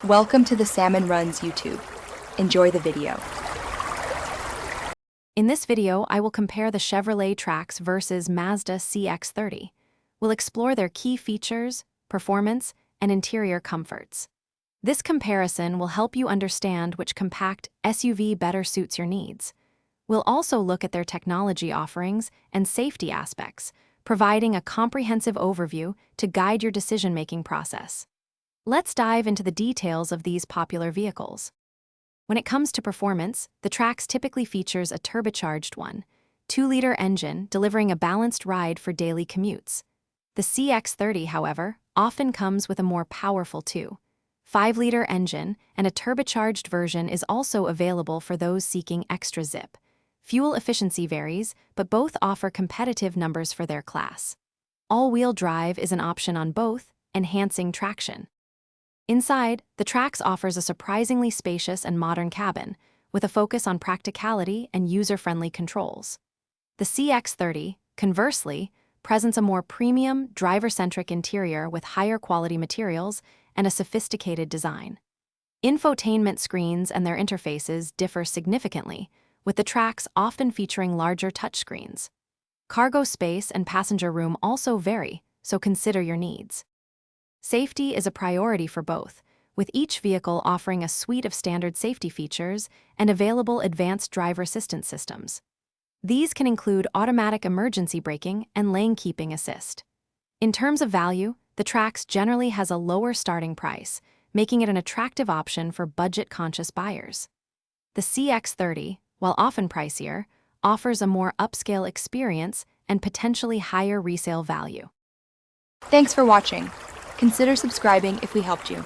Welcome to the Salmon Runs YouTube. Enjoy the video. In this video, I will compare the Chevrolet Trax versus Mazda CX-30. We'll explore their key features, performance, and interior comforts. This comparison will help you understand which compact SUV better suits your needs. We'll also look at their technology offerings and safety aspects, providing a comprehensive overview to guide your decision-making process. Let's dive into the details of these popular vehicles. When it comes to performance, the Trax typically features a turbocharged 1.2-liter engine delivering a balanced ride for daily commutes. The CX-30, however, often comes with a more powerful 2.5-liter engine, and a turbocharged version is also available for those seeking extra zip. Fuel efficiency varies, but both offer competitive numbers for their class. All-wheel drive is an option on both, enhancing traction. Inside, the Trax offers a surprisingly spacious and modern cabin, with a focus on practicality and user-friendly controls. The CX-30, conversely, presents a more premium, driver-centric interior with higher quality materials and a sophisticated design. Infotainment screens and their interfaces differ significantly, with the Trax often featuring larger touchscreens. Cargo space and passenger room also vary, so consider your needs. Safety is a priority for both, with each vehicle offering a suite of standard safety features and available advanced driver assistance systems. These can include automatic emergency braking and lane keeping assist. In terms of value, the Trax generally has a lower starting price, making it an attractive option for budget-conscious buyers. The CX-30, while often pricier, offers a more upscale experience and potentially higher resale value. Thanks for watching. Consider subscribing if we helped you.